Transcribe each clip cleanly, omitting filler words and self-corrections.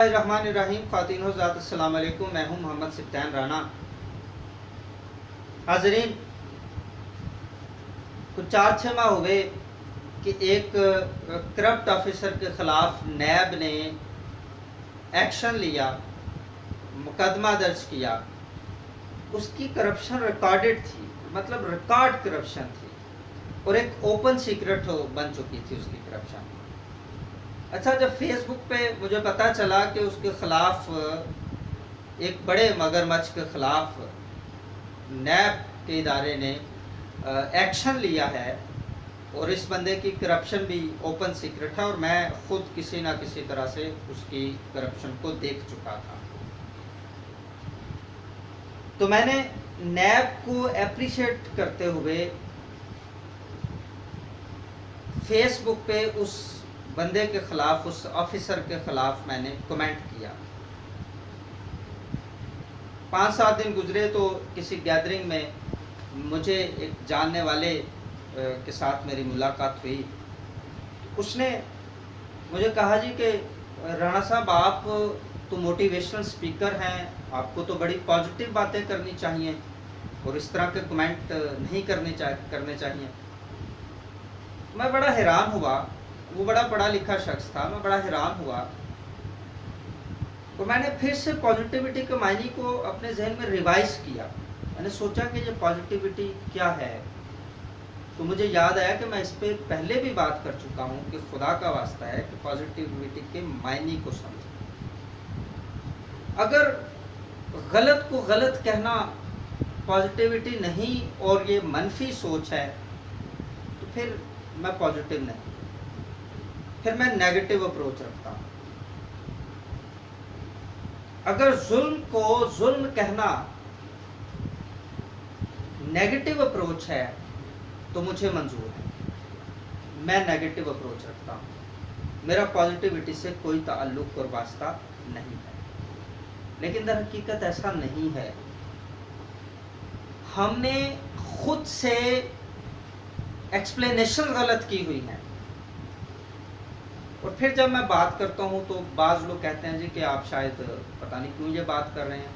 الرحمن الرحیم خواتین حضرات السلام علیکم. میں ہوں محمد سبطین رانا. حاضرین، کچھ 4-6 ماہ ہوئے کہ ایک کرپٹ آفیسر کے خلاف نیب نے ایکشن لیا، مقدمہ درج کیا. اس کی کرپشن ریکارڈڈ تھی، مطلب ریکارڈ کرپشن تھی، اور ایک اوپن سیکرٹ بن چکی تھی اس کی کرپشن. اچھا، جب فیس بک پہ مجھے پتہ چلا کہ اس کے خلاف ایک بڑے مگرمچھ کے خلاف نیب کے ادارے نے ایکشن لیا ہے اور اس بندے کی کرپشن بھی اوپن سیکرٹ ہے، اور میں خود کسی نہ کسی طرح سے اس کی کرپشن کو دیکھ چکا تھا، تو میں نے نیب کو اپریشیٹ کرتے ہوئے فیس بک پہ اس بندے کے خلاف، اس آفیسر کے خلاف میں نے کمنٹ کیا. 5-7 دن گزرے تو کسی گیدرنگ میں مجھے ایک جاننے والے کے ساتھ میری ملاقات ہوئی. اس نے مجھے کہا جی کہ رانا صاحب، آپ تو موٹیویشنل سپیکر ہیں، آپ کو تو بڑی پازیٹیو باتیں کرنی چاہیے اور اس طرح کے کمنٹ نہیں کرنے چاہیے. میں بڑا حیران ہوا. وہ بڑا پڑھا لکھا شخص تھا. میں بڑا حیران ہوا اور میں نے پھر سے پازیٹیوٹی کے معنی کو اپنے ذہن میں ریوائز کیا. میں نے سوچا کہ یہ پازیٹیوٹی کیا ہے، تو مجھے یاد آیا کہ میں اس پہ پہلے بھی بات کر چکا ہوں کہ خدا کا واسطہ ہے کہ پازیٹیوٹی کے معنی کو سمجھیں. اگر غلط کو غلط کہنا پازیٹیوٹی نہیں اور یہ منفی سوچ ہے تو پھر میں پازیٹیو نہیں، پھر میں نیگیٹو اپروچ رکھتا ہوں. اگر ظلم کو ظلم کہنا نیگیٹو اپروچ ہے تو مجھے منظور ہے، میں نیگیٹو اپروچ رکھتا ہوں. میرا پازیٹیوٹی سے کوئی تعلق اور واسطہ نہیں ہے. لیکن در حقیقت ایسا نہیں ہے. ہم نے خود سے ایکسپلینیشن غلط کی ہوئی ہیں، اور پھر جب میں بات کرتا ہوں تو بعض لوگ کہتے ہیں جی کہ آپ شاید پتہ نہیں کیوں یہ بات کر رہے ہیں،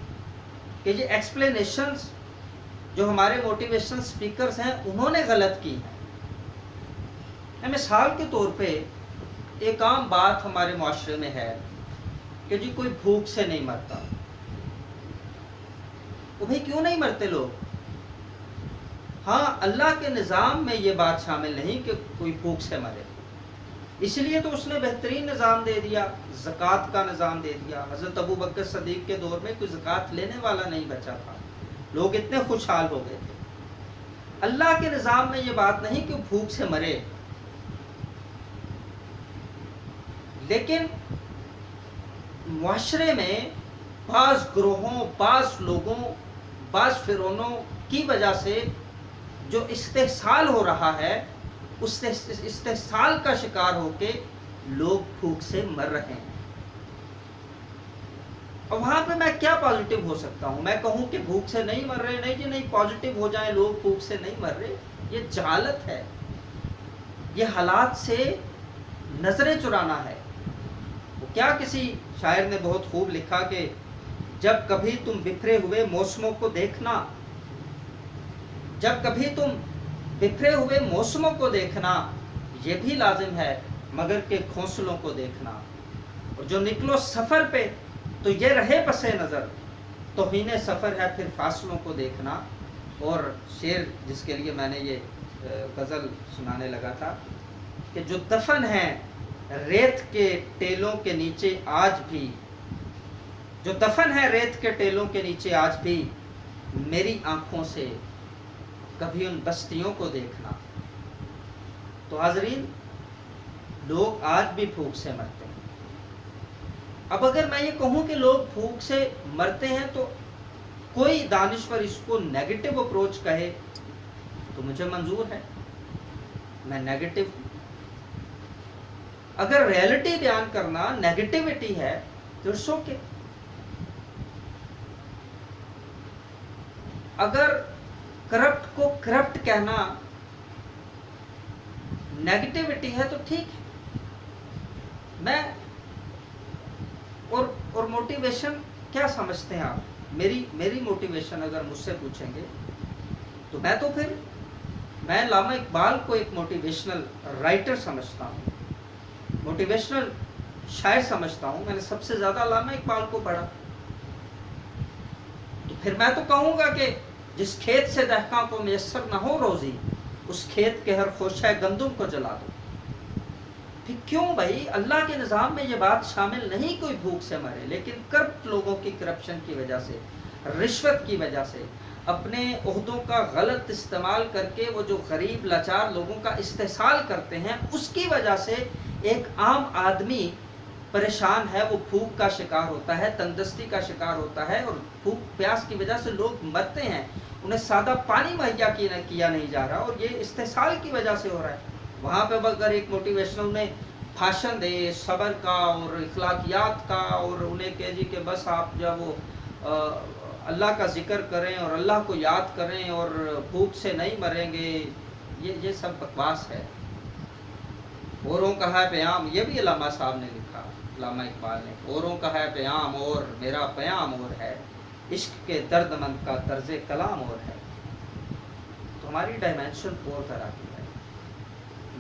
کہ یہ ایکسپلینیشنز جو ہمارے موٹیویشنل سپیکرز ہیں انہوں نے غلط کی ہیں. مثال کے طور پہ ایک عام بات ہمارے معاشرے میں ہے کہ جی کوئی بھوک سے نہیں مرتا. وہ بھائی کیوں نہیں مرتے لوگ؟ ہاں، اللہ کے نظام میں یہ بات شامل نہیں کہ کوئی بھوک سے مرے، اس لیے تو اس نے بہترین نظام دے دیا، زکوٰۃ کا نظام دے دیا. حضرت ابو بکر صدیق کے دور میں کوئی زکوٰۃ لینے والا نہیں بچا تھا، لوگ اتنے خوشحال ہو گئے تھے. اللہ کے نظام میں یہ بات نہیں کہ بھوک سے مرے. لیکن معاشرے میں بعض گروہوں، بعض لوگوں، بعض فرعونوں کی وجہ سے جو استحصال ہو رہا ہے، اس استحصال کا شکار ہو کے لوگ بھوک سے مر رہے ہیں. اور وہاں پہ میں کیا پازیٹیو ہو سکتا ہوں؟ میں کہوں کہ بھوک سے نہیں مر رہے، نہیں جی نہیں، پازیٹیو ہو جائیں لوگ بھوک سے نہیں مر رہے. یہ جہالت ہے، یہ حالات سے نظریں چرانا ہے. وہ کیا کسی شاعر نے بہت خوب لکھا کہ جب کبھی تم بکھرے ہوئے موسموں کو دیکھنا، جب کبھی تم بکھرے ہوئے موسموں کو دیکھنا، یہ بھی لازم ہے مگر کہ گھونسلوں کو دیکھنا. اور جو نکلو سفر پہ تو یہ رہے پس نظر، توہین سفر ہے پھر فاصلوں کو دیکھنا. اور شعر جس کے لیے میں نے یہ غزل سنانے لگا تھا کہ جو دفن ہیں ریت کے ٹیلوں کے نیچے آج بھی، جو دفن ہے ریت کے ٹیلوں کے نیچے آج بھی، میری آنکھوں سے کبھی ان بستیوں کو دیکھنا. تو حاضرین، لوگ آج بھی بھوک سے مرتے ہیں. اب اگر میں یہ کہوں کہ لوگ بھوک سے مرتے ہیں تو کوئی دانشور اس کو نیگیٹو اپروچ کہے تو مجھے منظور ہے، میں نیگیٹو ہوں. اگر ریئلٹی بیان کرنا نیگیٹیوٹی ہے تو اٹس اوکے. اگر کرپٹ کو کرپٹ کہنا نیگیٹیوٹی ہے تو ٹھیک ہے. میں اور موٹیویشن کیا سمجھتے ہیں آپ؟ میری موٹیویشن اگر مجھ سے پوچھیں گے تو میں علامہ اقبال کو ایک موٹیویشنل رائٹر سمجھتا ہوں، موٹیویشنل شاعر سمجھتا ہوں. میں نے سب سے زیادہ علامہ اقبال کو پڑھا. تو پھر میں تو کہوں گا کہ جس کھیت سے دہقاں کو میسر نہ ہو روزی، اس کھیت کے ہر خوشہ گندم کو جلا دو. پھر کیوں بھائی اللہ کے نظام میں یہ بات شامل نہیں کوئی بھوک سے مرے، لیکن کرپٹ لوگوں کی کرپشن کی وجہ سے، رشوت کی وجہ سے، اپنے عہدوں کا غلط استعمال کر کے وہ جو غریب لاچار لوگوں کا استحصال کرتے ہیں، اس کی وجہ سے ایک عام آدمی پریشان ہے، وہ بھوک کا شکار ہوتا ہے، تندرستی کا شکار ہوتا ہے، اور بھوک پیاس کی وجہ سے لوگ مرتے ہیں، انہیں سادہ پانی مہیا کیا نہیں جا رہا، اور یہ استحصال کی وجہ سے ہو رہا ہے. وہاں پہ اگر ایک موٹیویشنل میں بھاشن دے صبر کا اور اخلاقیات کا، اور انہیں کہے جی کہ بس آپ جب وہ اللہ کا ذکر کریں اور اللہ کو یاد کریں اور بھوک سے نہیں مریں گے، یہ سب بکواس ہے. اوروں کا ہے پیام، یہ بھی علامہ صاحب نے لکھا، علامہ اقبال نے، اوروں کا ہے پیام اور میرا پیام اور ہے، عشق کے درد مند کا طرز کلام اور ہے. تو ہماری ڈائمینشن اور طرح کی ہے.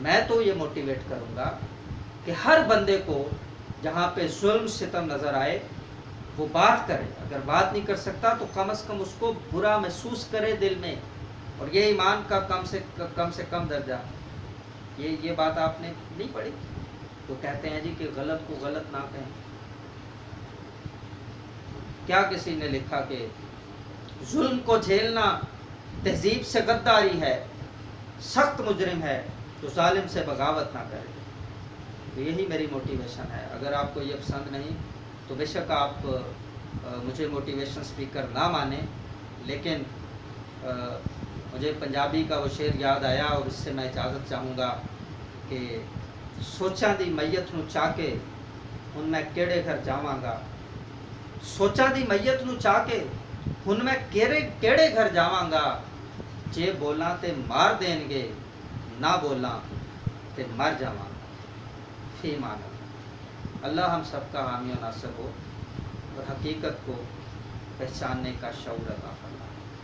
میں تو یہ موٹیویٹ کروں گا کہ ہر بندے کو جہاں پہ ظلم ستم نظر آئے وہ بات کرے. اگر بات نہیں کر سکتا تو کم از کم اس کو برا محسوس کرے دل میں، اور یہ ایمان کا کم سے کم درجہ. یہ بات آپ نے نہیں پڑھی؟ تو کہتے ہیں جی کہ غلط کو غلط نہ کہیں. کیا کسی نے لکھا کہ ظلم کو جھیلنا تہذیب سے غداری ہے، سخت مجرم ہے تو ظالم سے بغاوت نہ کرے. تو یہی میری موٹیویشن ہے. اگر آپ کو یہ پسند نہیں تو بے شک آپ مجھے موٹیویشن اسپیکر نہ مانیں، لیکن مجھے پنجابی کا وہ شعر یاد آیا، اور اس سے میں اجازت چاہوں گا کہ سوچاں دی میت نو چاہ کے ہن میں کیڑے گھر جاواں گا. سوچاں دی میت نو چاہ کے ہن میں کیڑے گھر جاواں گا. جے بولاں تے مار دین گے، نہ بولاں تے مر جاواں گا. فی مان اللہ ہم سب کا حامی و ناصر ہو، اور حقیقت کو پہچاننے کا شعور عطا فرمائے.